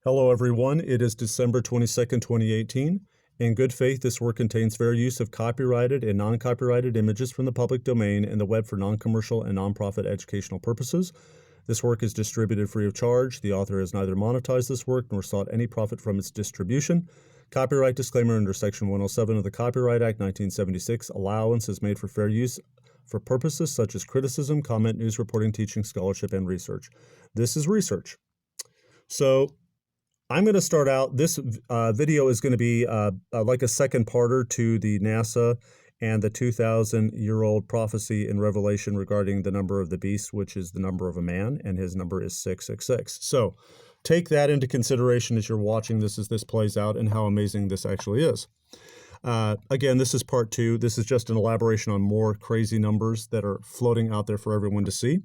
Hello, everyone. It is December 22nd, 2018. In good faith, this work contains fair use of copyrighted and non-copyrighted images from the public domain and the web for non-commercial and non-profit educational purposes. This work is distributed free of charge. The author has neither monetized this work nor sought any profit from its distribution. Copyright disclaimer under Section 107 of the Copyright Act 1976. Allowance is made for fair use for purposes such as criticism, comment, news reporting, teaching, scholarship, and research. This is research. So I'm going to start out. This video is going to be like a second parter to the NASA and the 2,000-year-old prophecy in Revelation regarding the number of the beast, which is the number of a man, and his number is 666. So take that into consideration as you're watching this as this plays out and how amazing this actually is. Again, this is part two. This is just an elaboration on more crazy numbers that are floating out there for everyone to see.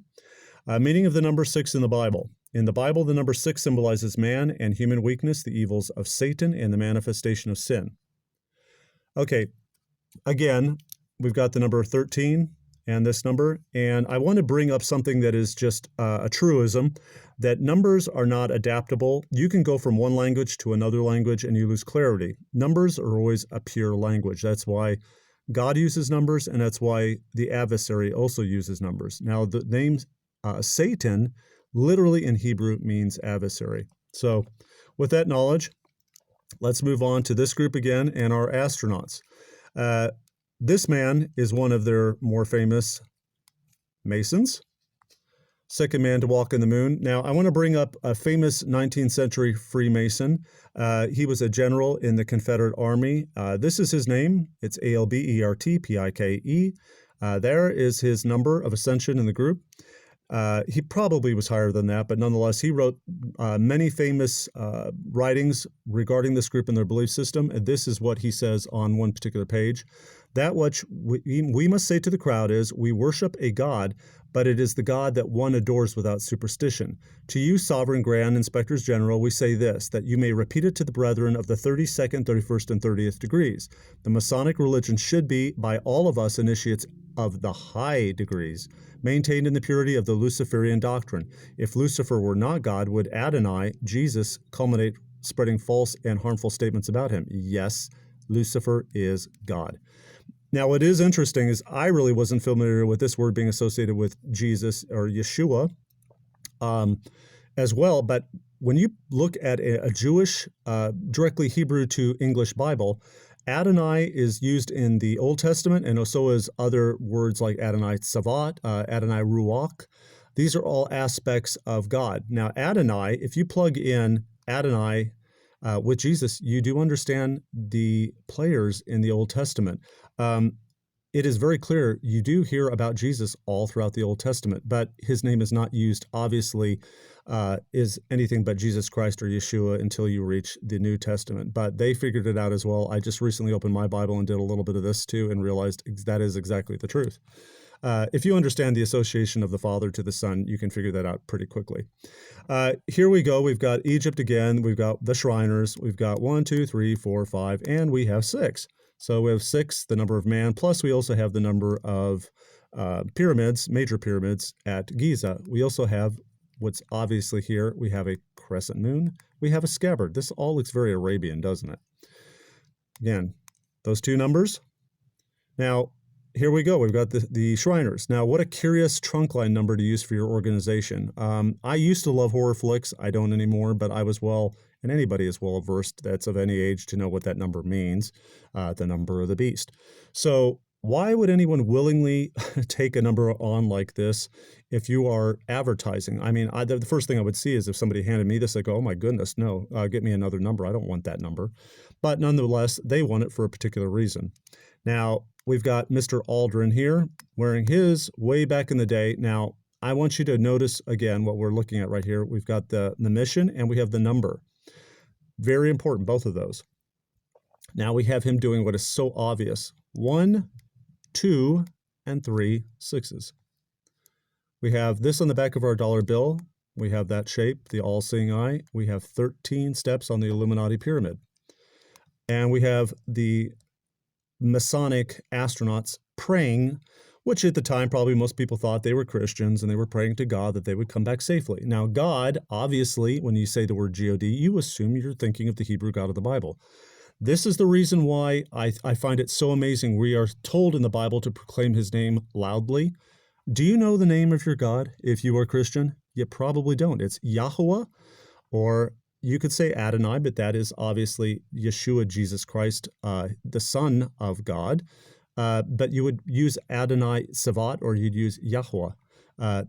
Meaning of the number 6 in the Bible. In the Bible, the number 6 symbolizes man and human weakness, the evils of Satan, and the manifestation of sin. Okay, again, we've got the number 13 and this number, and I want to bring up something that is just a truism, that numbers are not adaptable. You can go from one language to another language and you lose clarity. Numbers are always a pure language. That's why God uses numbers, and that's why the adversary also uses numbers. Now, the name Satan literally in Hebrew means adversary. So with that knowledge, let's move on to this group again and our astronauts. This man is one of their more famous Masons, second man to walk in the moon. Now, I want to bring up a famous 19th century Freemason. He was a general in the Confederate Army. This is his name. It's ALBERT, there is his number of ascension in the group. He probably was higher than that, but nonetheless, he wrote many famous writings regarding this group and their belief system. And this is what he says on one particular page. That which we must say to the crowd is, we worship a God, but it is the God that one adores without superstition. To you, sovereign grand inspectors general, we say this, that you may repeat it to the brethren of the 32nd, 31st, and 30th degrees. The Masonic religion should be, by all of us initiates of the high degrees, maintained in the purity of the Luciferian doctrine. If Lucifer were not God, would Adonai, Jesus, culminate spreading false and harmful statements about him? Yes, Lucifer is God. Now, what is interesting is I really wasn't familiar with this word being associated with Jesus or Yeshua as well. But when you look at a Jewish, directly Hebrew to English Bible, Adonai is used in the Old Testament, and so is other words like Adonai Tzavat, Adonai Ruach. These are all aspects of God. Now, Adonai, if you plug in Adonai with Jesus, you do understand the players in the Old Testament. It is very clear you do hear about Jesus all throughout the Old Testament, but his name is not used, obviously, is anything but Jesus Christ or Yeshua until you reach the New Testament. But they figured it out as well. I just recently opened my Bible and did a little bit of this too and realized that is exactly the truth. If you understand the association of the Father to the Son, you can figure that out pretty quickly. Here we go. We've got Egypt again. We've got the Shriners. We've got 1, 2, 3, 4, 5, and we have 6. So we have 6, the number of man, plus we also have the number of pyramids, major pyramids at Giza. We also have what's obviously here. We have a crescent moon. We have a scabbard. This all looks very Arabian, doesn't it? Again, those two numbers. Now, here we go. We've got the Shriners. Now, what a curious trunk line number to use for your organization. I used to love horror flicks. I don't anymore, but I was and anybody is well versed that's of any age to know what that number means, the number of the beast. So why would anyone willingly take a number on like this if you are advertising? I mean, the first thing I would see is if somebody handed me this, I go, oh my goodness, no, get me another number. I don't want that number. But nonetheless, they want it for a particular reason. Now, we've got Mr. Aldrin here wearing his way back in the day. Now, I want you to notice again what we're looking at right here. We've got the mission and we have the number. Very important, both of those. Now we have him doing what is so obvious. 1, 2, and 3 6s. We have this on the back of our dollar bill. We have that shape, the all-seeing eye. We have 13 steps on the Illuminati pyramid. And we have the Masonic astronauts praying which at the time probably most people thought they were Christians and they were praying to God that they would come back safely. Now, God, obviously, when you say the word God, you assume you're thinking of the Hebrew God of the Bible. This is the reason why I find it so amazing. We are told in the Bible to proclaim his name loudly. Do you know the name of your God if you are Christian? You probably don't. It's Yahweh, or you could say Adonai, but that is obviously Yeshua, Jesus Christ, the Son of God. But you would use Adonai Savat, or you'd use Yahweh.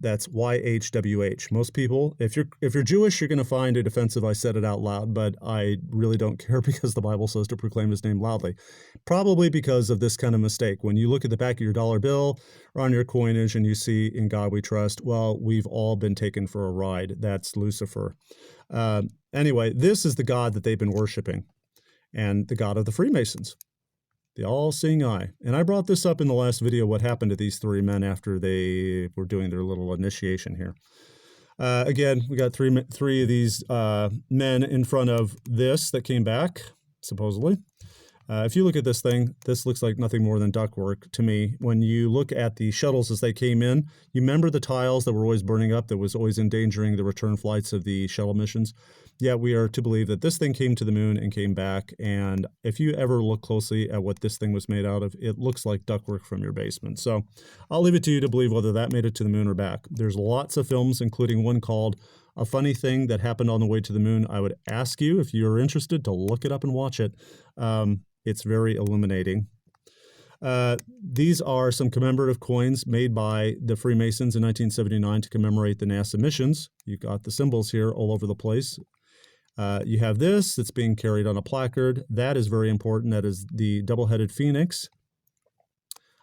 That's YHWH. Most people, if you're Jewish, you're going to find it offensive I said it out loud, but I really don't care because the Bible says to proclaim his name loudly. Probably because of this kind of mistake. When you look at the back of your dollar bill or on your coinage and you see "In God We Trust," well, we've all been taken for a ride. That's Lucifer. Anyway, this is the God that they've been worshiping, and the God of the Freemasons. The all-seeing eye. And I brought this up in the last video, what happened to these three men after they were doing their little initiation here. Again, we got three of these men in front of this that came back, supposedly. If you look at this thing, this looks like nothing more than ductwork to me. When you look at the shuttles as they came in, you remember the tiles that were always burning up, that was always endangering the return flights of the shuttle missions? Yeah, we are to believe that this thing came to the moon and came back. And if you ever look closely at what this thing was made out of, it looks like ductwork from your basement. So I'll leave it to you to believe whether that made it to the moon or back. There's lots of films, including one called A Funny Thing That Happened on the Way to the Moon. I would ask you, if you're interested, to look it up and watch it. It's very illuminating. These are some commemorative coins made by the Freemasons in 1979 to commemorate the NASA missions. You've got the symbols here all over the place. You have this that's being carried on a placard. That is very important. That is the double-headed phoenix.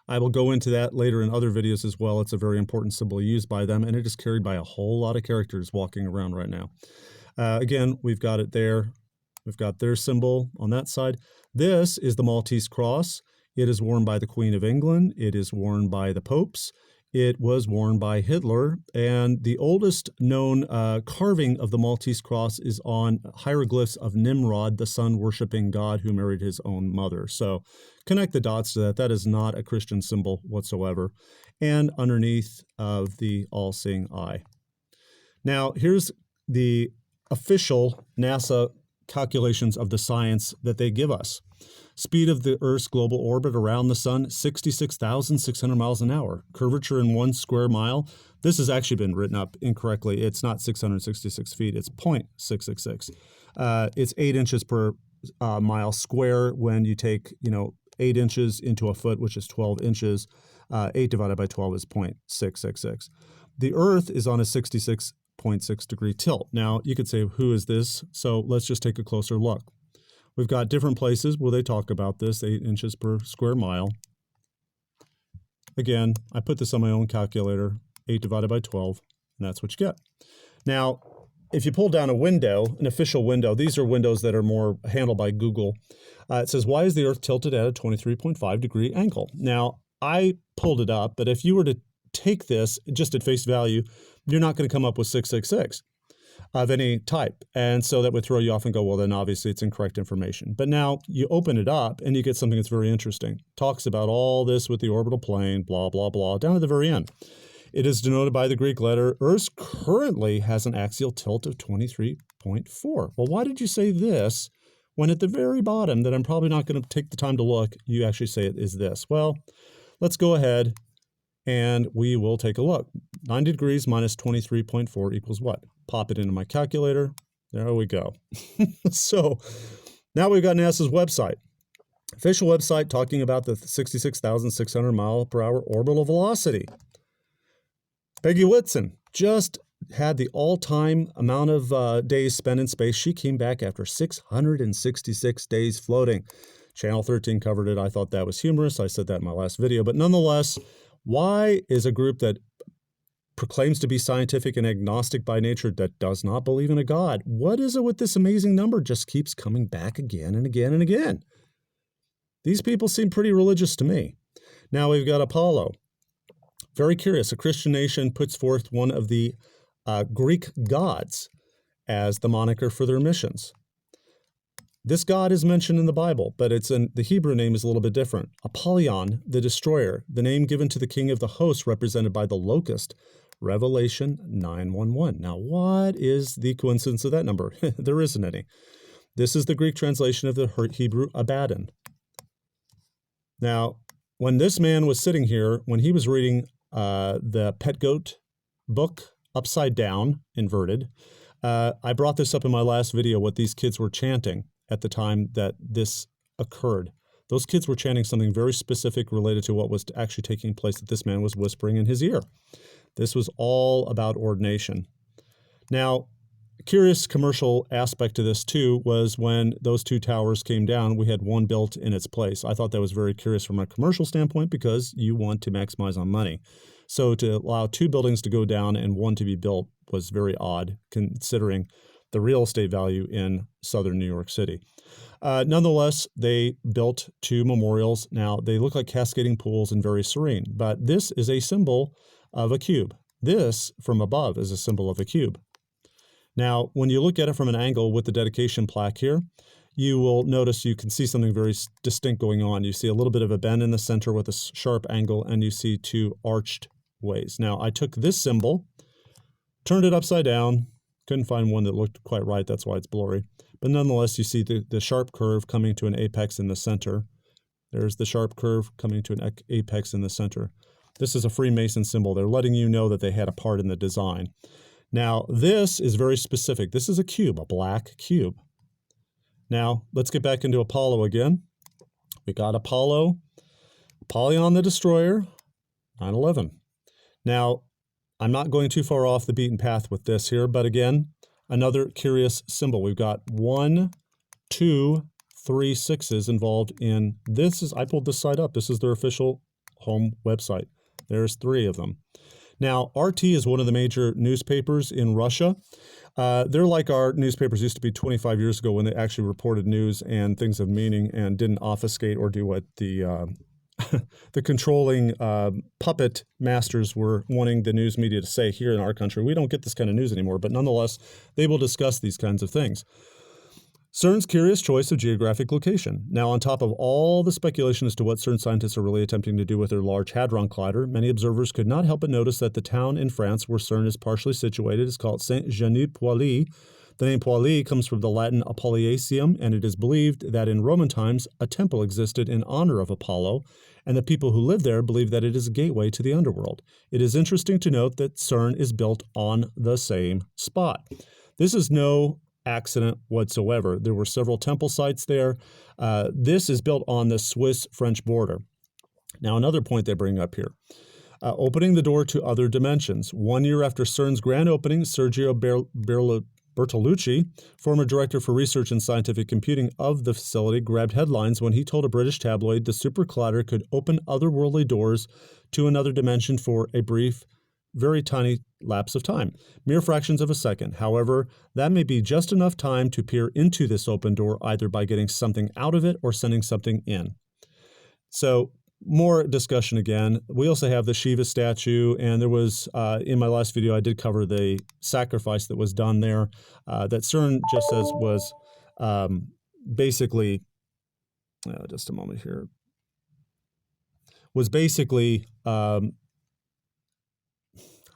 I will go into that later in other videos as well. It's a very important symbol used by them, and it is carried by a whole lot of characters walking around right now. Again, we've got it there. We've got their symbol on that side. This is the Maltese cross. It is worn by the Queen of England. It is worn by the popes. It was worn by Hitler. And the oldest known carving of the Maltese cross is on hieroglyphs of Nimrod, the sun-worshiping god who married his own mother. So connect the dots to that. That is not a Christian symbol whatsoever. And underneath of the all-seeing eye. Now, here's the official NASA calculations of the science that they give us. Speed of the Earth's global orbit around the sun, 66,600 miles an hour. Curvature in 1 square mile. This has actually been written up incorrectly. It's not 666 feet. It's 0.666. It's 8 inches per mile square when you take, 8 inches into a foot, which is 12 inches. 8 divided by 12 is 0.666. The Earth is on a 66.6 degree tilt. Now, you could say, who is this? So let's just take a closer look. We've got different places where they talk about this, 8 inches per square mile. Again, I put this on my own calculator, 8 divided by 12, and that's what you get. Now, if you pull down a window, an official window, these are windows that are more handled by Google. It says, why is the Earth tilted at a 23.5 degree angle? Now, I pulled it up, but if you were to take this just at face value, you're not going to come up with 666 of any type. And so that would throw you off and go, well, then obviously it's incorrect information. But now you open it up and you get something that's very interesting. Talks about all this with the orbital plane, blah, blah, blah, down at the very end. It is denoted by the Greek letter. Earth currently has an axial tilt of 23.4. Well, why did you say this when at the very bottom, that I'm probably not going to take the time to look, you actually say it is this? Well, let's go ahead and we will take a look. 90 degrees minus 23.4 equals what? Pop it into my calculator. There we go. So now we've got NASA's website. Official website talking about the 66,600 mile per hour orbital velocity. Peggy Whitson just had the all-time amount of days spent in space. She came back after 666 days floating. Channel 13 covered it. I thought that was humorous. I said that in my last video. But nonetheless, why is a group that proclaims to be scientific and agnostic by nature that does not believe in a God? What is it with this amazing number just keeps coming back again and again and again? These people seem pretty religious to me. Now we've got Apollo. Very curious. A Christian nation puts forth one of the Greek gods as the moniker for their missions. This god is mentioned in the Bible, but the Hebrew name is a little bit different. Apollyon, the destroyer, the name given to the king of the host represented by the locust. Revelation 9:11. Now, what is the coincidence of that number? There isn't any. This is the Greek translation of the Hebrew Abaddon. Now, when this man was sitting here, when he was reading the Pet Goat book, upside down, inverted, I brought this up in my last video, what these kids were chanting at the time that this occurred. Those kids were chanting something very specific related to what was actually taking place that this man was whispering in his ear. This was all about ordination. Now, a curious commercial aspect to this too was when those two towers came down, we had one built in its place. I thought that was very curious from a commercial standpoint because you want to maximize on money. So to allow two buildings to go down and one to be built was very odd considering the real estate value in southern New York City. Nonetheless, they built two memorials. Now, they look like cascading pools and very serene, but this is a symbol of a cube. This, from above, is a symbol of a cube. Now, when you look at it from an angle with the dedication plaque here, you will notice you can see something very distinct going on. You see a little bit of a bend in the center with a sharp angle, and you see two arched ways. Now, I took this symbol, turned it upside down, couldn't find one that looked quite right, that's why it's blurry. But nonetheless, you see the sharp curve coming to an apex in the center. There's the sharp curve coming to an apex in the center. This is a Freemason symbol. They're letting you know that they had a part in the design. Now, this is very specific. This is a cube, a black cube. Now, let's get back into Apollo again. We got Apollyon the Destroyer, 9/11. Now, I'm not going too far off the beaten path with this here, but again, another curious symbol. We've got 1, 2, 3 6s involved in this. I pulled this site up. This is their official home website. There's 3 of them. Now, RT is one of the major newspapers in Russia. They're like our newspapers used to be 25 years ago when they actually reported news and things of meaning and didn't obfuscate or do what the the controlling puppet masters were wanting the news media to say here in our country. We don't get this kind of news anymore, but nonetheless, they will discuss these kinds of things. CERN's curious choice of geographic location. Now, on top of all the speculation as to what CERN scientists are really attempting to do with their Large Hadron Collider, many observers could not help but notice that the town in France where CERN is partially situated is called Saint-Genis-Poilly. The name Poilly comes from the Latin Apolliasium, and it is believed that in Roman times a temple existed in honor of Apollo, and the people who live there believe that it is a gateway to the underworld. It is interesting to note that CERN is built on the same spot. This is no accident whatsoever. There were several temple sites there. This is built on the Swiss-French border. Now, another point they bring up here. Opening the door to other dimensions. 1 year after CERN's grand opening, Sergio Bertolucci, former director for research and scientific computing of the facility, grabbed headlines when he told a British tabloid the super collider could open otherworldly doors to another dimension for a brief, very tiny lapse of time, mere fractions of a second. However, that may be just enough time to peer into this open door either by getting something out of it or sending something in. So, more discussion again. We also have the Shiva statue, and there was, in my last video, I did cover the sacrifice that was done there, that CERN just says was basically, just a moment here, was basically, I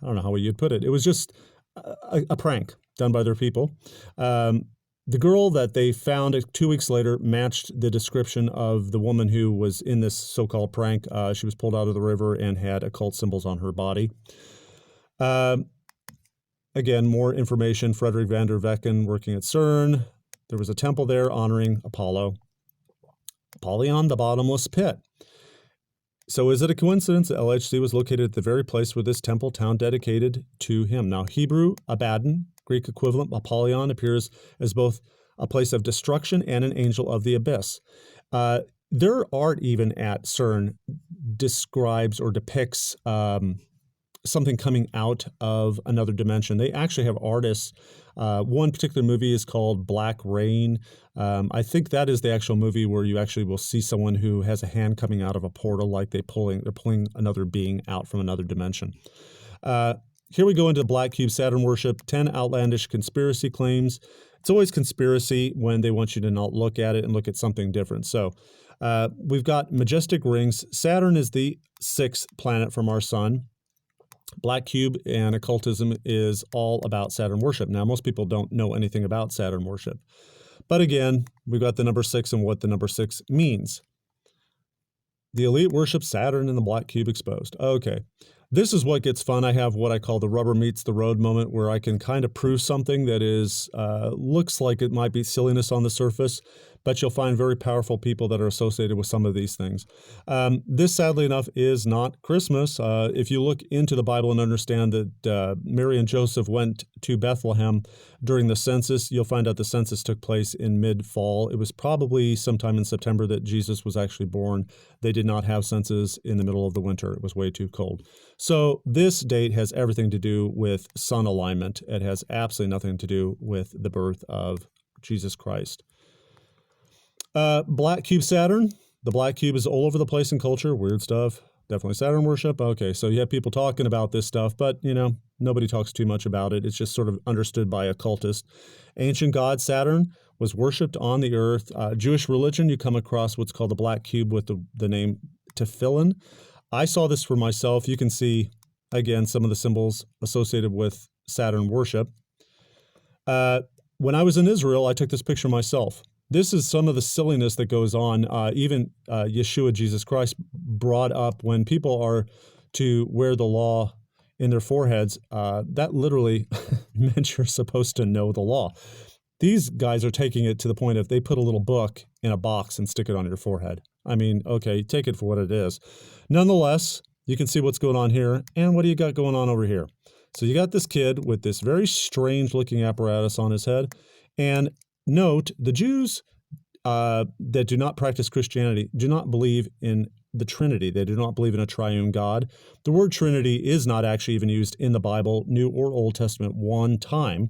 don't know how you'd put it. It was just a prank done by their people. The girl that they found 2 weeks later matched the description of the woman who was in this so-called prank. She was pulled out of the river and had occult symbols on her body. Again, more information. Frederick van der Vecken working at CERN. There was a temple there honoring Apollo. Apollyon, the bottomless pit. So is it a coincidence that LHC was located at the very place where this temple town dedicated to him? Now, Hebrew, Abaddon, Greek equivalent, Apollyon, appears as both a place of destruction and an angel of the abyss. Their art even at CERN describes or depicts something coming out of another dimension. They actually have artists. One particular movie is called Black Rain. I think that is the actual movie where you actually will see someone who has a hand coming out of a portal, like they're pulling another being out from another dimension. Here we go into the Black Cube Saturn worship, 10 outlandish conspiracy claims. It's always conspiracy when they want you to not look at it and look at something different. So we've got majestic rings. Saturn is the sixth planet from our sun. Black cube and occultism is all about Saturn worship. Now, most people don't know anything about Saturn worship. But again, we've got the number 6 and what the number 6 means. The elite worship Saturn and the black cube exposed. Okay. This is what gets fun. I have what I call the rubber meets the road moment, where I can kind of prove something that is looks like it might be silliness on the surface, but you'll find very powerful people that are associated with some of these things. This, sadly enough, is not Christmas. If you look into the Bible and understand that Mary and Joseph went to Bethlehem during the census, you'll find out the census took place in mid-fall. It was probably sometime in September that Jesus was actually born. They did not have census in the middle of the winter. It was way too cold. So this date has everything to do with sun alignment. It has absolutely nothing to do with the birth of Jesus Christ. Black cube Saturn. The black cube is all over the place in culture. Weird stuff. Definitely Saturn worship. Okay, so you have people talking about this stuff, but, nobody talks too much about it. It's just sort of understood by occultists. Ancient god Saturn was worshipped on the earth. Jewish religion, you come across what's called the black cube with the name tefillin. I saw this for myself. You can see, again, some of the symbols associated with Saturn worship. When I was in Israel, I took this picture myself. This is some of the silliness that goes on. Even Yeshua, Jesus Christ, brought up when people are to wear the law in their foreheads, that literally meant you're supposed to know the law. These guys are taking it to the point of they put a little book in a box and stick it on your forehead. I mean, okay, take it for what it is. Nonetheless, you can see what's going on here. And what do you got going on over here? So you got this kid with this very strange looking apparatus on his head. And note, the Jews that do not practice Christianity do not believe in the Trinity. They do not believe in a triune God. The word Trinity is not actually even used in the Bible, New or Old Testament, one time.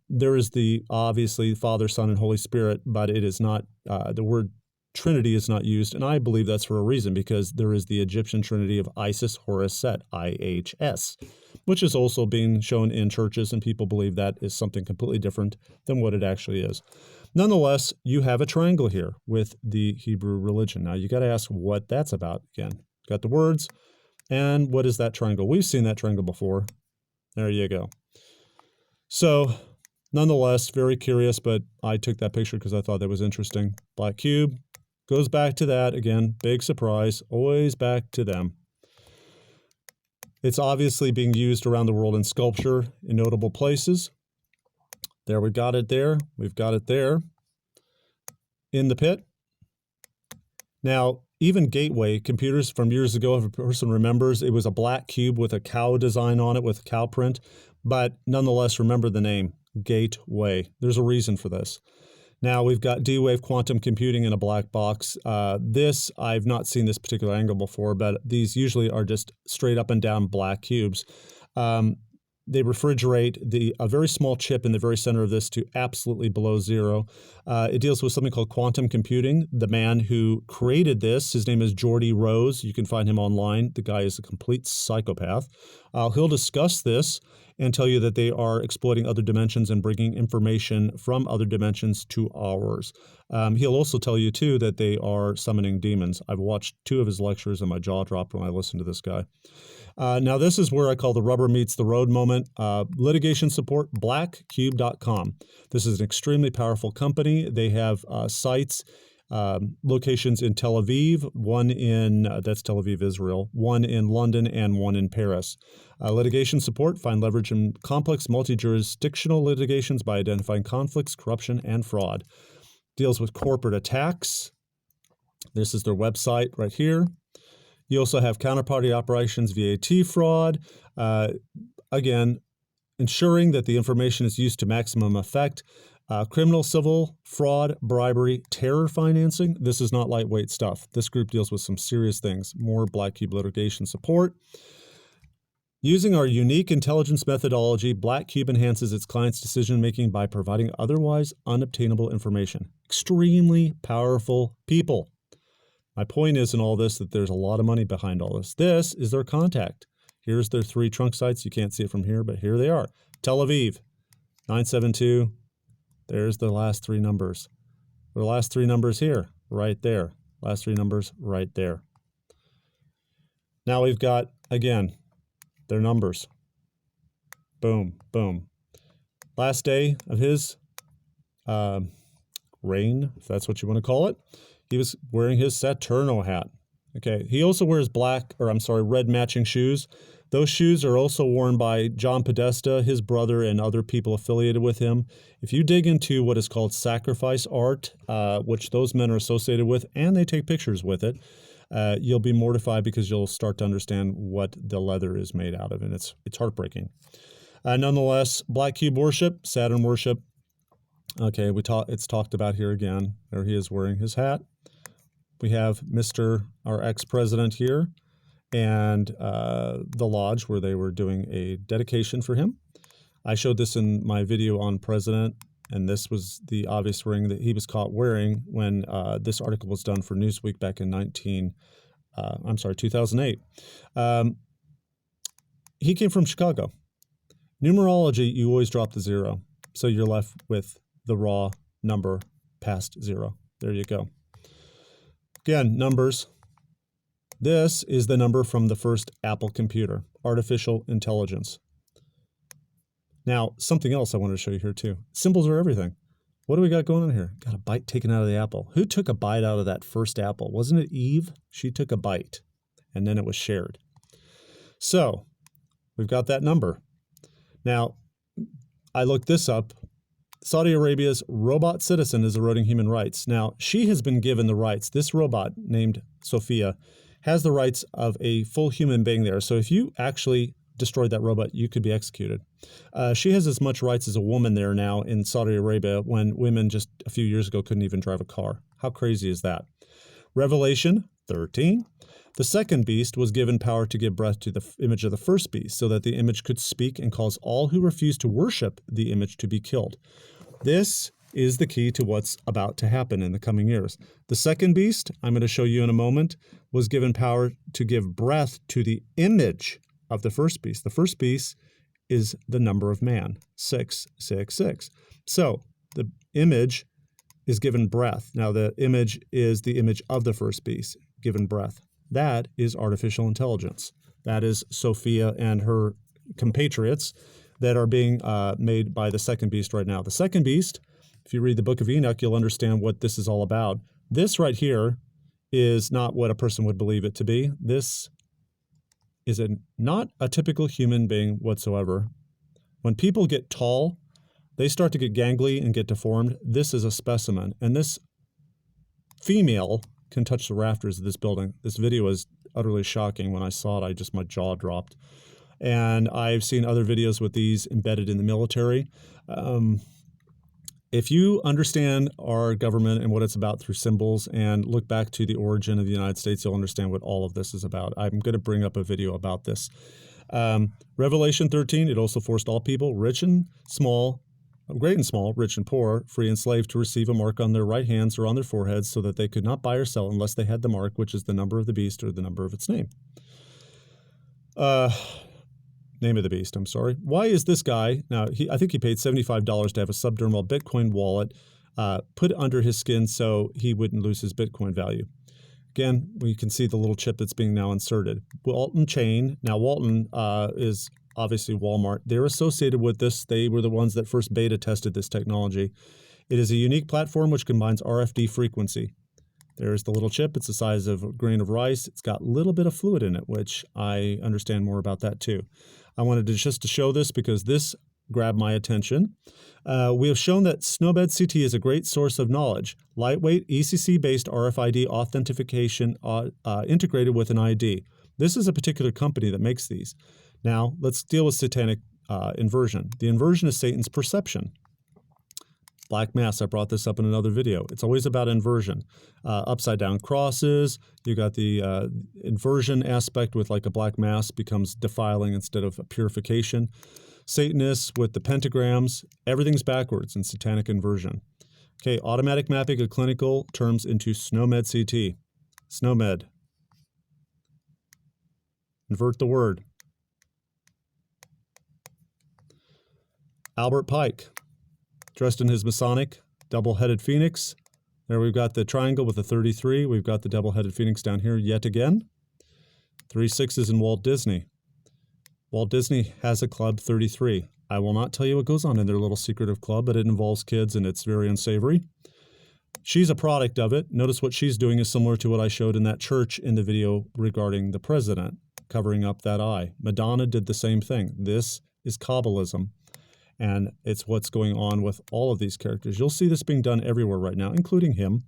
There is obviously Father, Son, and Holy Spirit, but it is not, the word Trinity is not used, and I believe that's for a reason, because there is the Egyptian Trinity of Isis, Horus, Set, IHS, which is also being shown in churches, and people believe that is something completely different than what it actually is. Nonetheless, you have a triangle here with the Hebrew religion. Now, you got to ask what that's about. Again, got the words, and what is that triangle? We've seen that triangle before. There you go. So, nonetheless, very curious, but I took that picture because I thought that was interesting. Black cube goes back to that. Again, big surprise, always back to them. It's obviously being used around the world in sculpture in notable places. There, we got it there. We've got it there in the pit. Now, even Gateway computers from years ago, if a person remembers, it was a black cube with a cow design on it with a cow print. But nonetheless, remember the name, Gateway. There's a reason for this. Now, we've got D-Wave quantum computing in a black box. I've not seen this particular angle before, but these usually are just straight up and down black cubes. They refrigerate a very small chip in the very center of this to absolutely below zero. It deals with something called quantum computing. The man who created this, his name is Geordie Rose. You can find him online. The guy is a complete psychopath. He'll discuss this and tell you that they are exploiting other dimensions and bringing information from other dimensions to ours. He'll also tell you, too, that they are summoning demons. I've watched 2 of his lectures and my jaw dropped when I listened to this guy. Now, this is where I call the rubber meets the road moment. Litigation support, blackcube.com. This is an extremely powerful company. They have sites, locations in Tel Aviv, that's Tel Aviv, Israel, one in London, and one in Paris. Litigation support, find leverage in complex multi-jurisdictional litigations by identifying conflicts, corruption, and fraud. Deals with corporate attacks. This is their website right here. You also have counterparty operations, VAT fraud. Again, ensuring that the information is used to maximum effect. Criminal, civil, fraud, bribery, terror financing. This is not lightweight stuff. This group deals with some serious things. More Black Cube litigation support. Using our unique intelligence methodology, Black Cube enhances its clients' decision-making by providing otherwise unobtainable information. Extremely powerful people. My point is in all this that there's a lot of money behind all this. This is their contact. Here's their 3 trunk sites. You can't see it from here, but here they are. Tel Aviv, 972 There's the last three numbers. The last three numbers here, right there. Last three numbers right there. Now we've got, again, their numbers. Boom, boom. Last day of his reign, if that's what you want to call it, he was wearing his Saturno hat. Okay, he also wears red matching shoes. Those shoes are also worn by John Podesta, his brother, and other people affiliated with him. If you dig into what is called sacrifice art, which those men are associated with, and they take pictures with it, you'll be mortified because you'll start to understand what the leather is made out of, and it's heartbreaking. Nonetheless, Black Cube worship, Saturn worship. Okay, it's talked about here again. There he is wearing his hat. We have our ex-president here, and the lodge where they were doing a dedication for him. I showed this in my video on President, and this was the obvious ring that he was caught wearing when this article was done for Newsweek back in 2008. He came from Chicago. Numerology, you always drop the zero, so you're left with the raw number past zero. There you go. Again, numbers. This is the number from the first Apple computer, artificial intelligence. Now, something else I wanted to show you here too. Symbols are everything. What do we got going on here? Got a bite taken out of the apple. Who took a bite out of that first apple? Wasn't it Eve? She took a bite, and then it was shared. So, we've got that number. Now, I looked this up. Saudi Arabia's robot citizen is eroding human rights. Now, she has been given the rights. This robot, named Sophia, has the rights of a full human being there. So if you actually destroyed that robot, you could be executed. She has as much rights as a woman there now in Saudi Arabia, when women just a few years ago couldn't even drive a car. How crazy is that? Revelation 13. The second beast was given power to give breath to the image of the first beast, so that the image could speak and cause all who refuse to worship the image to be killed. This is the key to what's about to happen in the coming years. The second beast, I'm going to show you in a moment, was given power to give breath to the image of the first beast. The first beast is the number of man, 666. So the image is given breath. Now the image is the image of the first beast, given breath. That is artificial intelligence. That is Sophia and her compatriots that are being made by the second beast right now. The second beast, if you read the book of Enoch, you'll understand what this is all about. This right here is not what a person would believe it to be. This is not a typical human being whatsoever. When people get tall, they start to get gangly and get deformed. This is a specimen. And this female can touch the rafters of this building. This video is utterly shocking. When I saw it, my jaw dropped. And I've seen other videos with these embedded in the military. If you understand our government and what it's about through symbols and look back to the origin of the United States, you'll understand what all of this is about. I'm going to bring up a video about this. Revelation 13, it also forced all people, rich and small, great and small, rich and poor, free and slave, to receive a mark on their right hands or on their foreheads, so that they could not buy or sell unless they had the mark, which is the number of the beast or the number of its name. Name of the beast, I'm sorry. Why is this guy, now I think he paid $75 to have a subdermal Bitcoin wallet put under his skin so he wouldn't lose his Bitcoin value. Again, we can see the little chip that's being now inserted. Walton Chain, now Walton is obviously Walmart. They're associated with this. They were the ones that first beta tested this technology. It is a unique platform which combines RFD frequency. There's the little chip. It's the size of a grain of rice. It's got a little bit of fluid in it, which I understand more about that too. I wanted to just to show this because this grabbed my attention. We have shown that Snowbed CT is a great source of knowledge. Lightweight, ECC-based RFID authentication integrated with an ID. This is a particular company that makes these. Now, let's deal with satanic inversion. The inversion is Satan's perception. Black Mass, I brought this up in another video. It's always about inversion. Upside down crosses, you got the inversion aspect with like a Black Mass becomes defiling instead of purification. Satanists with the pentagrams, everything's backwards in satanic inversion. Okay, automatic mapping of clinical terms into SNOMED CT. SNOMED. Invert the word. Albert Pike. dressed in his Masonic double-headed phoenix. There we've got the triangle with the 33. We've got the double-headed phoenix down here yet again. 3 6s in Walt Disney. Walt Disney has a club 33. I will not tell you what goes on in their little secretive club, but it involves kids and it's very unsavory. She's a product of it. Notice what she's doing is similar to what I showed in that church in the video regarding the president, covering up that eye. Madonna did the same thing. This is Kabbalism, and it's what's going on with all of these characters. You'll see this being done everywhere right now, including him.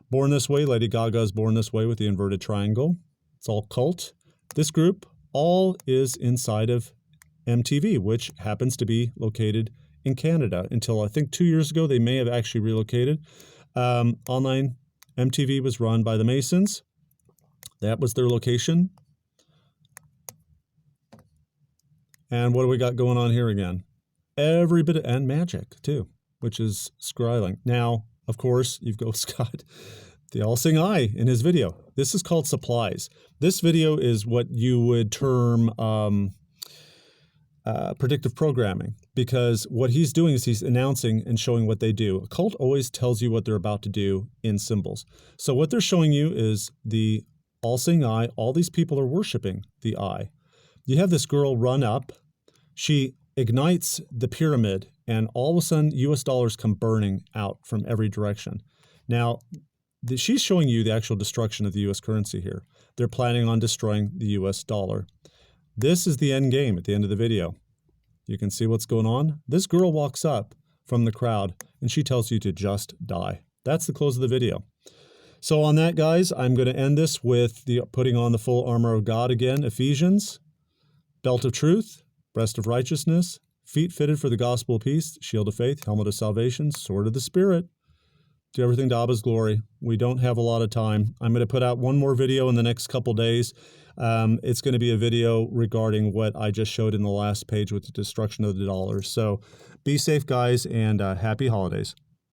Born This Way, Lady Gaga's Born This Way with the inverted triangle. It's all cult. This group all is inside of MTV, which happens to be located in Canada. Until I think 2 years ago, they may have actually relocated. Online MTV was run by the Masons. That was their location. And what do we got going on here again? Every bit of, and magic too, which is scrying. Now, of course, you've got Scott, the all-seeing eye in his video. This is called Supplies. This video is what you would term predictive programming, because what he's doing is he's announcing and showing what they do. A cult always tells you what they're about to do in symbols. So what they're showing you is the all-seeing eye. All these people are worshiping the eye. You have this girl run up. She ignites the pyramid, and all of a sudden, U.S. dollars come burning out from every direction. Now, she's showing you the actual destruction of the U.S. currency here. They're planning on destroying the U.S. dollar. This is the end game at the end of the video. You can see what's going on. This girl walks up from the crowd, and she tells you to just die. That's the close of the video. So on that, guys, I'm going to end this with the putting on the full armor of God again. Ephesians, belt of truth, breast of righteousness, feet fitted for the gospel of peace, shield of faith, helmet of salvation, sword of the Spirit. Do everything to Abba's glory. We don't have a lot of time. I'm going to put out one more video in the next couple days. It's going to be a video regarding what I just showed in the last page with the destruction of the dollar. So be safe, guys, and happy holidays.